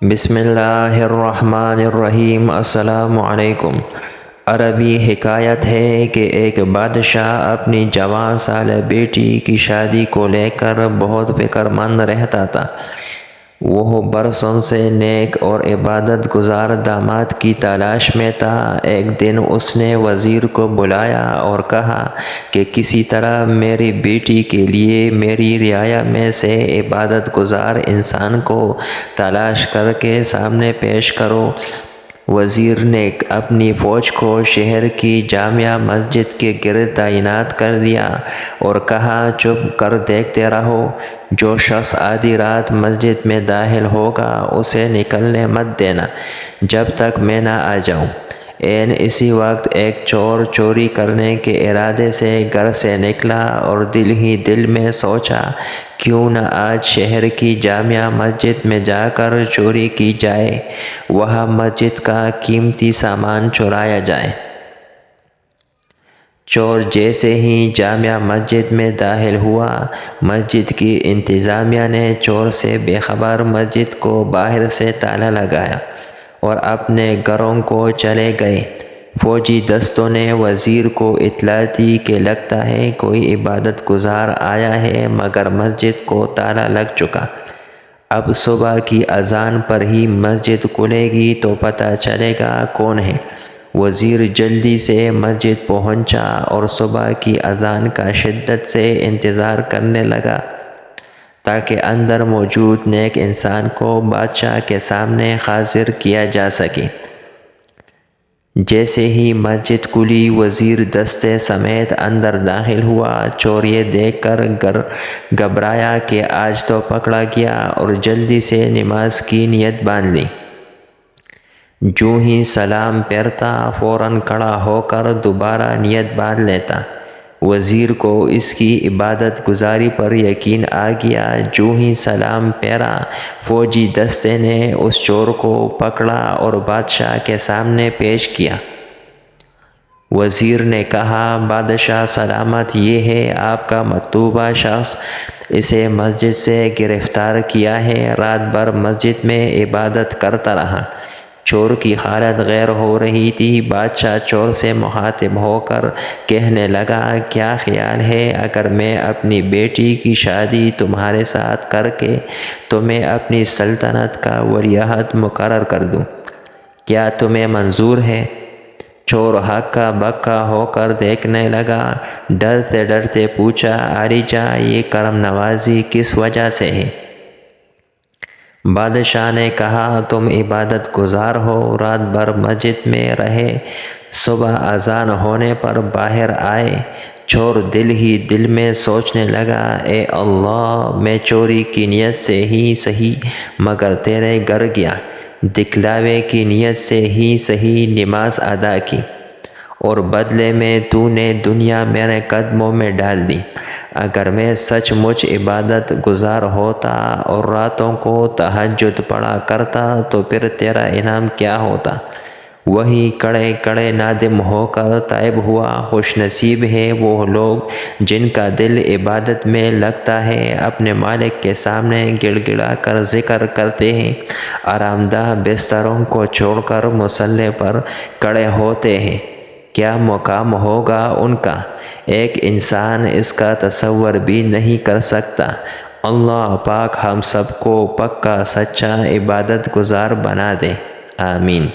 بسم اللہ الرحمن الرحیم۔ السلام علیکم۔ عربی حکایت ہے کہ ایک بادشاہ اپنی جوان سالہ بیٹی کی شادی کو لے کر بہت فکر مند رہتا تھا۔ وہ برسوں سے نیک اور عبادت گزار داماد کی تلاش میں تھا۔ ایک دن اس نے وزیر کو بلایا اور کہا کہ کسی طرح میری بیٹی کے لیے میری رعایا میں سے عبادت گزار انسان کو تلاش کر کے سامنے پیش کرو۔ وزیر نے اپنی فوج کو شہر کی جامع مسجد کے گرد تعینات کر دیا اور کہا، چپ کر دیکھتے رہو، جو شخص آدھی رات مسجد میں داخل ہوگا اسے نکلنے مت دینا جب تک میں نہ آ جاؤں۔ اسی وقت ایک چور چوری کرنے کے ارادے سے گھر سے نکلا اور دل ہی دل میں سوچا، کیوں نہ آج شہر کی جامع مسجد میں جا کر چوری کی جائے، وہاں مسجد کا قیمتی سامان چرایا جائے۔ چور جیسے ہی جامع مسجد میں داخل ہوا، مسجد کی انتظامیہ نے چور سے بے خبر مسجد کو باہر سے تالا لگایا اور اپنے گھروں کو چلے گئے۔ فوجی دستوں نے وزیر کو اطلاع دی کہ لگتا ہے کوئی عبادت گزار آیا ہے، مگر مسجد کو تالا لگ چکا۔ اب صبح کی اذان پر ہی مسجد کھلے گی تو پتہ چلے گا کون ہے۔ وزیر جلدی سے مسجد پہنچا اور صبح کی اذان کا شدت سے انتظار کرنے لگا تاکہ اندر موجود نیک انسان کو بادشاہ کے سامنے حاضر کیا جا سکے۔ جیسے ہی مسجد کھلی، وزیر دستے سمیت اندر داخل ہوا۔ چور یہ دیکھ کر گھبرایا کہ آج تو پکڑا گیا اور جلدی سے نماز کی نیت باندھ لی۔ جوں ہی سلام پھیرتا فوراً کھڑا ہو کر دوبارہ نیت باندھ لیتا۔ وزیر کو اس کی عبادت گزاری پر یقین آ گیا۔ جوں ہی سلام پھیرا، فوجی دستے نے اس چور کو پکڑا اور بادشاہ کے سامنے پیش کیا۔ وزیر نے کہا، بادشاہ سلامت، یہ ہے آپ کا مطلوبہ شخص، اسے مسجد سے گرفتار کیا ہے۔ رات بھر مسجد میں عبادت کرتا رہا۔ چور کی حالت غیر ہو رہی تھی۔ بادشاہ چور سے مخاطب ہو کر کہنے لگا، کیا خیال ہے اگر میں اپنی بیٹی کی شادی تمہارے ساتھ کر کے تمہیں اپنی سلطنت کا ولیعہد مقرر کر دوں؟ کیا تمہیں منظور ہے؟ چور ہکا بکا ہو کر دیکھنے لگا۔ ڈرتے ڈرتے پوچھا، عالیجاں، یہ کرم نوازی کس وجہ سے ہے؟ بادشاہ نے کہا، تم عبادت گزار ہو، رات بھر مسجد میں رہے، صبح اذان ہونے پر باہر آئے۔ چور دل ہی دل میں سوچنے لگا، اے اللہ، میں چوری کی نیت سے ہی صحیح مگر تیرے گھر گیا، دکھلاوے کی نیت سے ہی صحیح نماز ادا کی، اور بدلے میں تو نے دنیا میرے قدموں میں ڈال دی۔ اگر میں سچ مچ عبادت گزار ہوتا اور راتوں کو تہجد پڑھا کرتا تو پھر تیرا انعام کیا ہوتا؟ وہی کڑے کڑے نادم ہو کر تائب ہوا۔ خوش نصیب ہے وہ لوگ جن کا دل عبادت میں لگتا ہے، اپنے مالک کے سامنے گڑ گڑا کر ذکر کرتے ہیں، آرام دہ بستروں کو چھوڑ کر مصلی پر کھڑے ہوتے ہیں۔ کیا مقام ہوگا ان کا، ایک انسان اس کا تصور بھی نہیں کر سکتا۔ اللہ پاک ہم سب کو پکا سچا عبادت گزار بنا دے، آمین۔